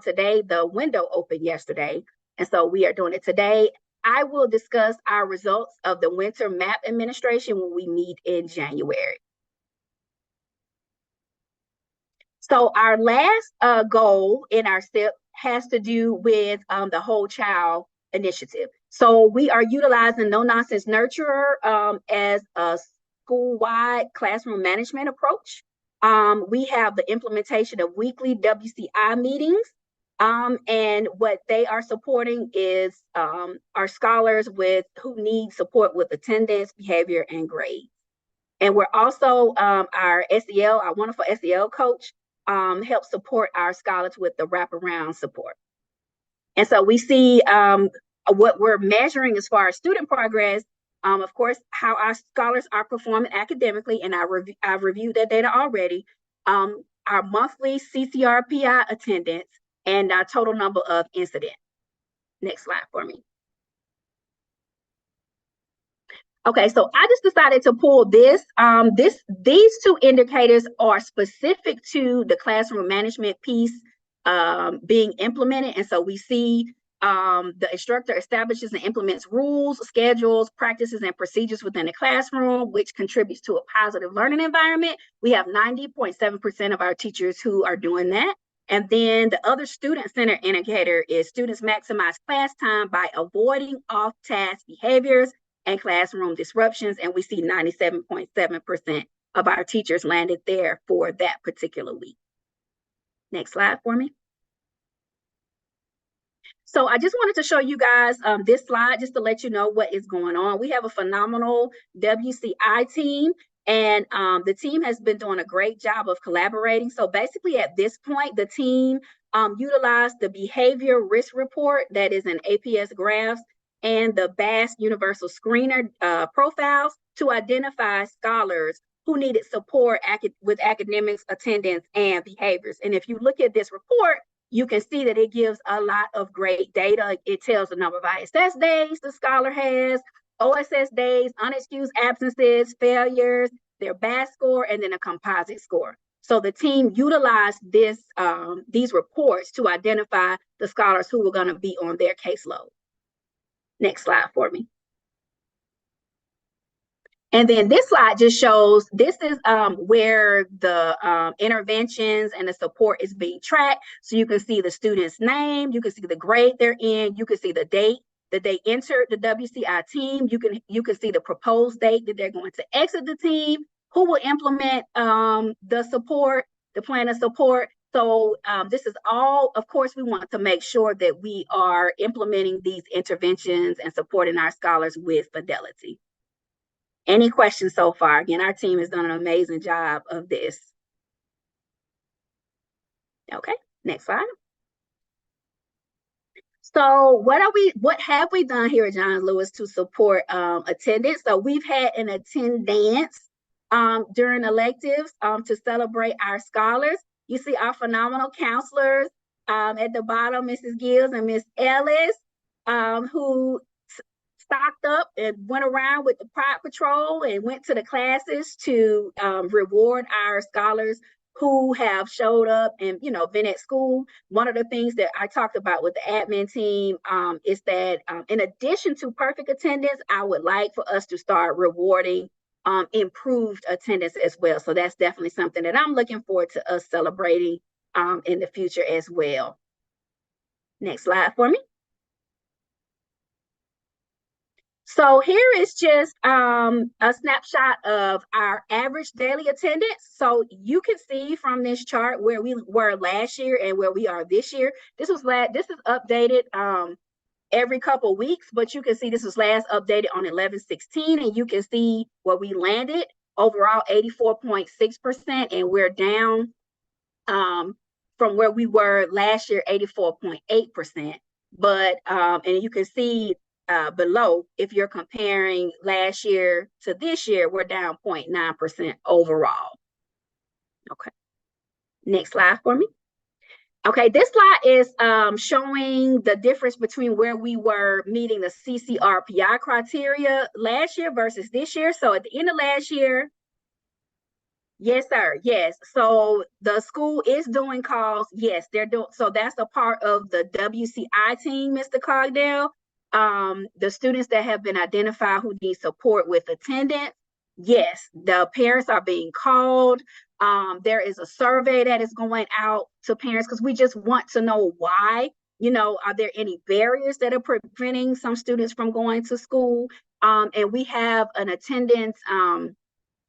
today, the window opened yesterday. And so we are doing it today. I will discuss our results of the winter MAP administration when we meet in January. So our last goal in our SIP has to do with the Whole Child initiative. So we are utilizing No Nonsense Nurturer as a school-wide classroom management approach. We have the implementation of weekly WCI meetings. And what they are supporting is our scholars who need support with attendance, behavior, and grades. And we're also, our SEL, our wonderful SEL coach, helps support our scholars with the wraparound support. And so we see what we're measuring as far as student progress, of course, how our scholars are performing academically, and I've reviewed that data already, our monthly CCRPI attendance, and our total number of incidents. Next slide for me. Okay, so I just decided to pull this. These two indicators are specific to the classroom management piece being implemented. And so we see the instructor establishes and implements rules, schedules, practices, and procedures within the classroom, which contributes to a positive learning environment. We have 90.7% of our teachers who are doing that. And then the other student-centered indicator is students maximize class time by avoiding off-task behaviors and classroom disruptions. And we see 97.7% of our teachers landed there for that particular week. Next slide for me. So I just wanted to show you guys this slide just to let you know what is going on. We have a phenomenal WCI team, and the team has been doing a great job of collaborating. So basically at this point, the team utilized the behavior risk report that is in APS graphs and the BAS universal screener profiles to identify scholars who needed support with academics, attendance, and behaviors. And if you look at this report, you can see that it gives a lot of great data. It tells the number of ISS days the scholar has, OSS days, unexcused absences, failures, their BAS score, and then a composite score. So the team utilized these reports to identify the scholars who were going to be on their caseload. Next slide for me. And then this slide just shows, this is where the interventions and the support is being tracked. So you can see the student's name, you can see the grade they're in, you can see the date that they entered the WCI team, you can see the proposed date that they're going to exit the team, who will implement the support, the plan of support. So this is all, of course, we want to make sure that we are implementing these interventions and supporting our scholars with fidelity. Any questions so far? Again, our team has done an amazing job of this. Okay, next slide. So what have we done here at John Lewis to support attendance? So we've had an attendance during electives to celebrate our scholars. You see our phenomenal counselors at the bottom, Mrs. Gibbs and Miss Ellis, who stocked up and went around with the Pride Patrol and went to the classes to reward our scholars who have showed up and, you know, been at school. One of the things that I talked about with the admin team is that in addition to perfect attendance, I would like for us to start rewarding improved attendance as well. So that's definitely something that I'm looking forward to us celebrating in the future as well. Next slide for me. So here is just a snapshot of our average daily attendance. So you can see from this chart where we were last year and where we are this year. This is updated every couple of weeks, but you can see this was last updated on 11/16, and you can see where we landed overall 84.6%, and we're down from where we were last year, 84.8%. But and you can see below, if you're comparing last year to this year, we're down 0.9% overall. Okay, next slide for me. Okay, this slide is showing the difference between where we were meeting the CCRPI criteria last year versus this year. So at the end of last year, yes, sir. Yes. So the school is doing calls. Yes, they're doing. So that's a part of the WCI team, Mr. Cogdell. The students that have been identified who need support with attendance, yes, the parents are being called. There is a survey that is going out to parents because we just want to know why. You know, are there any barriers that are preventing some students from going to school? And we have an attendance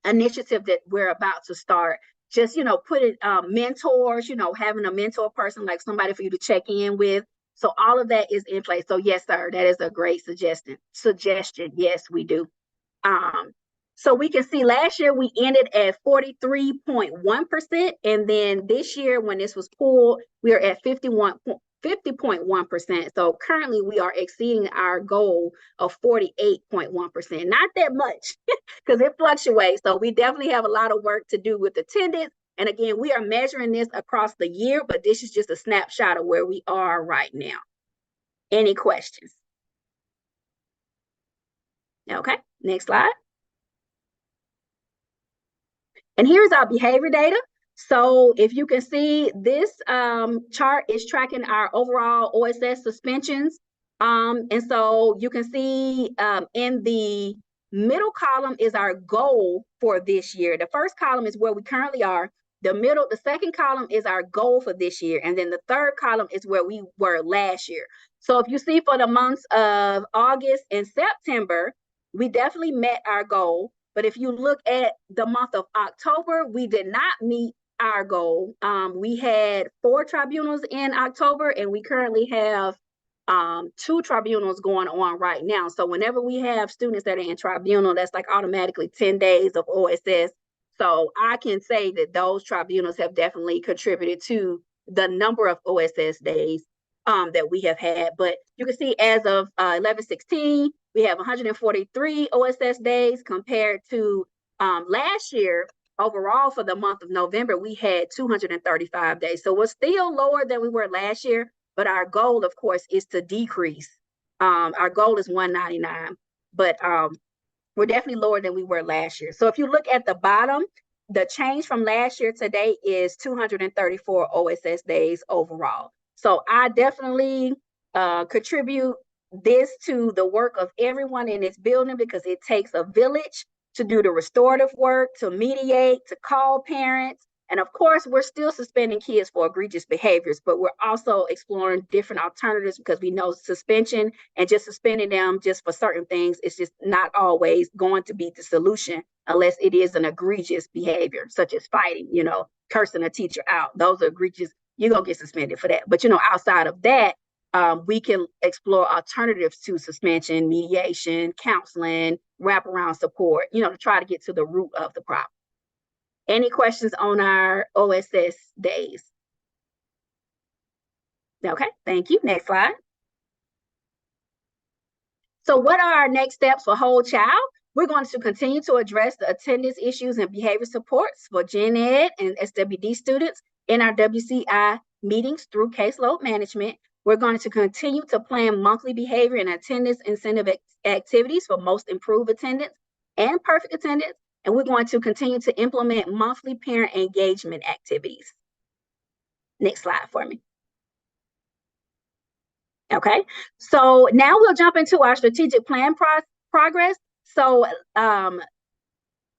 initiative that we're about to start. Just, you know, putting mentors, you know, having a mentor person, like somebody for you to check in with. So all of that is in place. So yes, sir, that is a great suggestion. Yes, we do. So we can see last year we ended at 43.1%. And then this year, when this was pulled, we are at 50.1%. So currently we are exceeding our goal of 48.1%. Not that much because it fluctuates. So we definitely have a lot of work to do with attendance. And again, we are measuring this across the year, but this is just a snapshot of where we are right now. Any questions? Okay, next slide. And here's our behavior data. So if you can see, this chart is tracking our overall OSS suspensions. And so you can see in the middle column is our goal for this year. The first column is where we currently are. The second column is our goal for this year. And then the third column is where we were last year. So if you see for the months of August and September, we definitely met our goal. But if you look at the month of October, we did not meet our goal. We had 4 tribunals in October, and we currently have 2 tribunals going on right now. So whenever we have students that are in tribunal, that's like automatically 10 days of OSS. So I can say that those tribunals have definitely contributed to the number of OSS days that we have had. But you can see as of 11/16, we have 143 OSS days compared to last year. Overall, for the month of November, we had 235 days. So we're still lower than we were last year, but our goal, of course, is to decrease. Our goal is 199, but we're definitely lower than we were last year. So if you look at the bottom, the change from last year to date is 234 OSS days overall. So I definitely contribute this to the work of everyone in this building, because it takes a village to do the restorative work, to mediate, to call parents. And of course, we're still suspending kids for egregious behaviors, but we're also exploring different alternatives, because we know suspension and just suspending them just for certain things is just not always going to be the solution unless it is an egregious behavior, such as fighting, cursing a teacher out. Those are egregious. You're going to get suspended for that. But, outside of that, we can explore alternatives to suspension, mediation, counseling, wraparound support, to try to get to the root of the problem. Any questions on our OSS days? Okay, thank you. Next slide. So what are our next steps for Whole Child? We're going to continue to address the attendance issues and behavior supports for Gen Ed and SWD students in our WCI meetings through caseload management. We're going to continue to plan monthly behavior and attendance incentive activities for most improved attendance and perfect attendance. And we're going to continue to implement monthly parent engagement activities. Next slide for me. Okay, so now we'll jump into our strategic plan progress. So,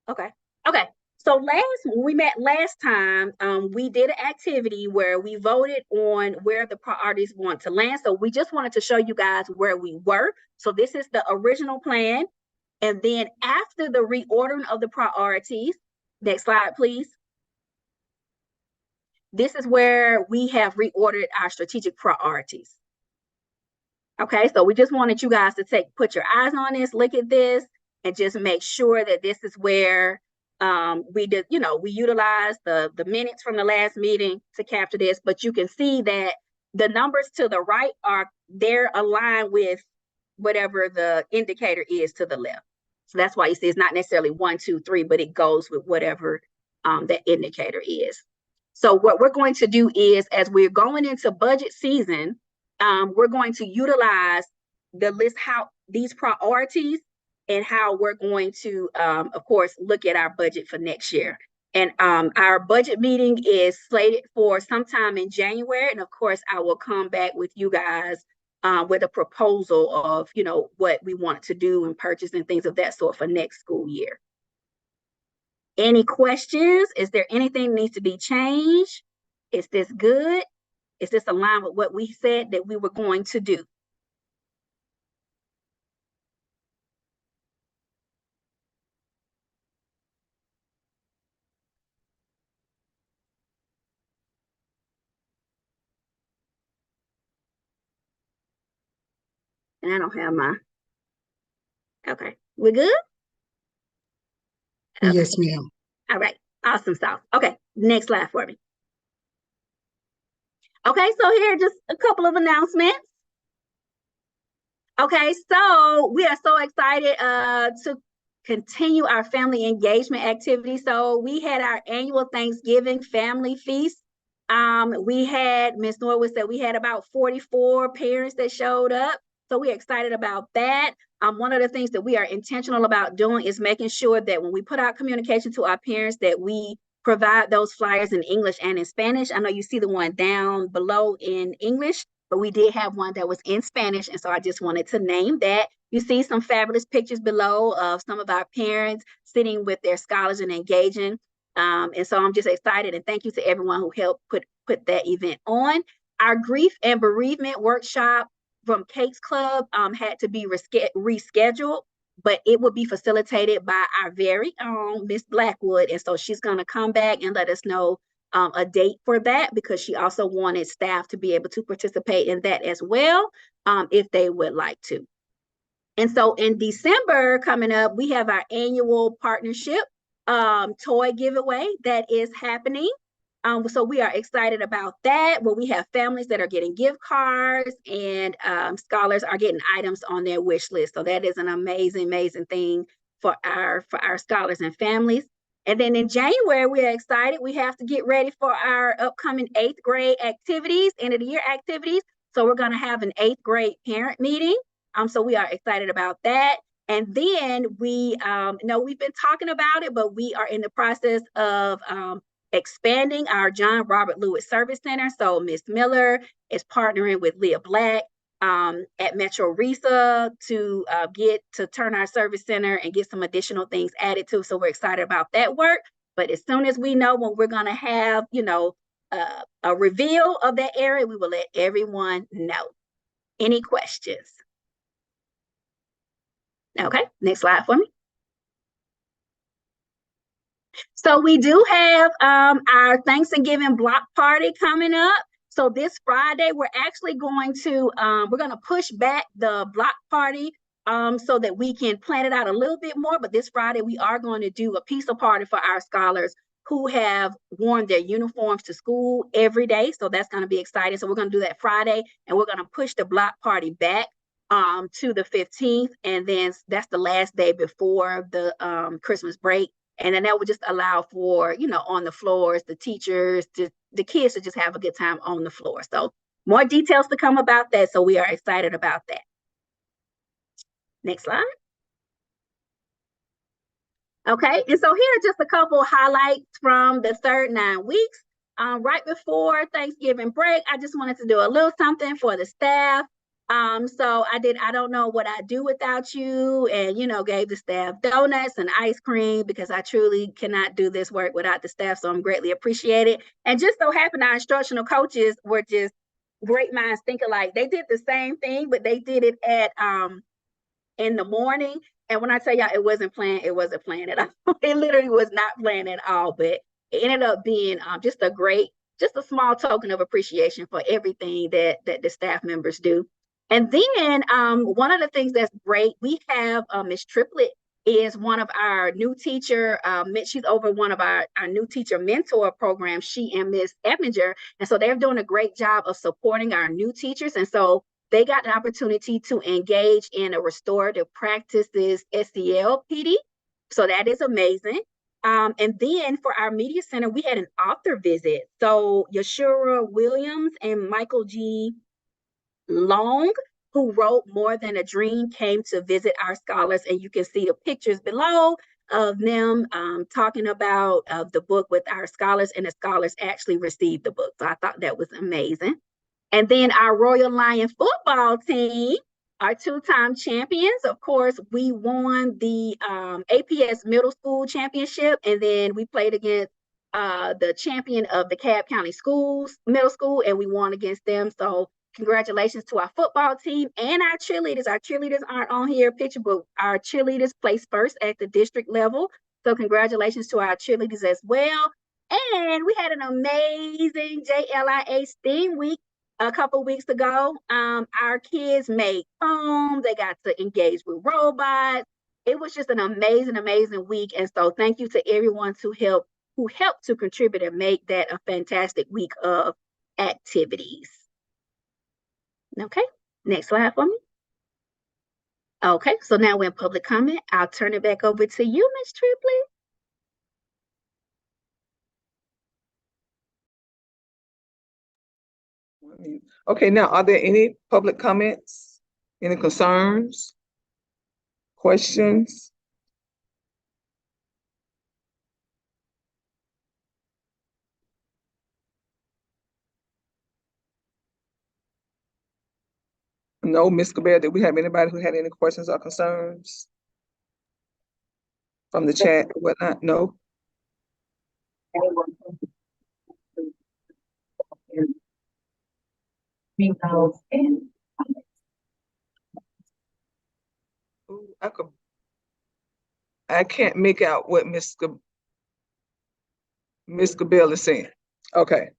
okay. So when we met last time, we did an activity where we voted on where the priorities want to land. So we just wanted to show you guys where we were. So this is the original plan. And then after the reordering of the priorities, next slide, please. This is where we have reordered our strategic priorities. Okay, so we just wanted you guys to put your eyes on this, look at this, and just make sure that this is where we utilize the minutes from the last meeting to capture this. But you can see that the numbers to the right they're aligned with whatever the indicator is to the left. So that's why you see it's not necessarily 1, 2, 3, but it goes with whatever that indicator is. So what we're going to do is, as we're going into budget season, we're going to utilize the list, how these priorities, and how we're going to, of course, look at our budget for next year. And our budget meeting is slated for sometime in January. And of course, I will come back with you guys with a proposal of, what we want to do and purchase and things of that sort for next school year. Any questions? Is there anything that needs to be changed? Is this good? Is this aligned with what we said that we were going to do? And I don't have my, okay, we good? Okay. Yes, ma'am. All right. Awesome sauce. Okay. Next slide for me. Okay. So here are just a couple of announcements. Okay. So we are so excited to continue our family engagement activity. So we had our annual Thanksgiving family feast. We had, Miss Norwood said we had about 44 parents that showed up. So we're excited about that. One of the things that we are intentional about doing is making sure that when we put out communication to our parents, that we provide those flyers in English and in Spanish. I know you see the one down below in English, but we did have one that was in Spanish. And so I just wanted to name that. You see some fabulous pictures below of some of our parents sitting with their scholars and engaging. And so I'm just excited, and thank you to everyone who helped put that event on. Our grief and bereavement workshop from Kate's Club had to be rescheduled, but it will be facilitated by our very own Miss Blackwood. And so she's going to come back and let us know a date for that, because she also wanted staff to be able to participate in that as well, if they would like to. And so in December coming up, we have our annual partnership toy giveaway that is happening. So we are excited about that, where we have families that are getting gift cards, and scholars are getting items on their wish list. So that is an amazing, amazing thing for our scholars and families. And then in January, we are excited. We have to get ready for our upcoming 8th grade activities, end of the year activities. So we're going to have an 8th grade parent meeting. So we are excited about that. And then we know we've been talking about it, but we are in the process of expanding our John Robert Lewis Service Center. So Ms. Miller is partnering with Leah Black at Metro Risa to turn our service center and get some additional things added to. So we're excited about that work. But as soon as we know when we're going to have, a reveal of that area, we will let everyone know. Any questions? Okay, next slide for me. So we do have our Thanksgiving block party coming up. So this Friday, we're actually going to push back the block party so that we can plan it out a little bit more. But this Friday, we are going to do a pizza party for our scholars who have worn their uniforms to school every day. So that's going to be exciting. So we're going to do that Friday, and we're going to push the block party back to the 15th. And then that's the last day before the Christmas break. And then that would just allow for, on the floors, the teachers, the kids to just have a good time on the floor. So more details to come about that. So we are excited about that. Next slide. Okay, and so here are just a couple highlights from the third 9 weeks. Right before Thanksgiving break, I just wanted to do a little something for the staff. So I don't know what I'd do without you, and, gave the staff donuts and ice cream, because I truly cannot do this work without the staff. So I'm greatly appreciated. And just so happened, our instructional coaches were just great minds think alike. They did the same thing, but they did it at, in the morning. And when I tell y'all it wasn't planned at all. It literally was not planned at all, but it ended up being just a small token of appreciation for everything that the staff members do. And then one of the things that's great, we have Miss Triplett is one of our new teacher, she's over one of our new teacher mentor programs, she and Miss Eppinger. And so they're doing a great job of supporting our new teachers. And so they got an opportunity to engage in a restorative practices SEL PD. So that is amazing. And then for our media center, we had an author visit. So Yashura Williams and Michael G. Long, who wrote More Than a Dream, came to visit our scholars. And you can see the pictures below of them talking about the book with our scholars, and the scholars actually received the book. So I thought that was amazing. And then our Royal Lion football team are 2-time champions. Of course, we won the APS middle school championship, and then we played against the champion of the Cobb County Schools middle school, and we won against them. So congratulations to our football team and our cheerleaders. Our cheerleaders aren't on here picture, but our cheerleaders placed first at the district level. So congratulations to our cheerleaders as well. And we had an amazing JLIA STEAM week a couple weeks ago. Our kids made foam. They got to engage with robots. it was just an amazing, amazing week. And so thank you to everyone who helped to contribute and make that a fantastic week of activities. Okay, next slide for me. Okay, so now we're in public comment. I'll turn it back over to you, Ms. Triplett. Okay, now, are there any public comments? Any concerns? Questions? No, Ms. Gibel, did we have anybody who had any questions or concerns? From the chat or whatnot? No? Ooh, I can't make out what Ms. Gibel is saying. Okay.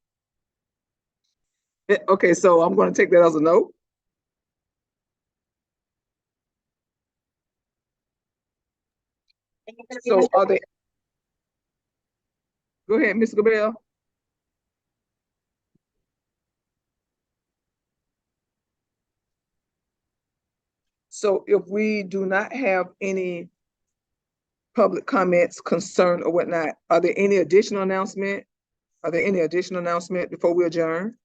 Okay, so I'm going to take that as a no. So are they? Go ahead, Ms. Gibel. So if we do not have any public comments, concern or whatnot, are there any additional announcement? Are there any additional announcement before we adjourn?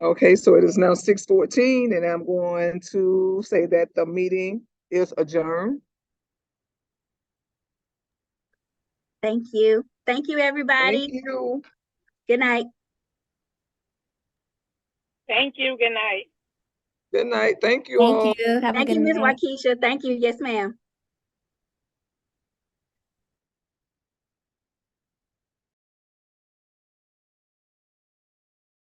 Okay, so it is now 6:14 and I'm going to say that the meeting is adjourned. Thank you. Thank you, everybody. Thank you. Good night. Thank you. Good night. Good night. Thank you Thank all. you. Have a Thank good you, Ms. night. Waukesha. Thank you. Yes, ma'am.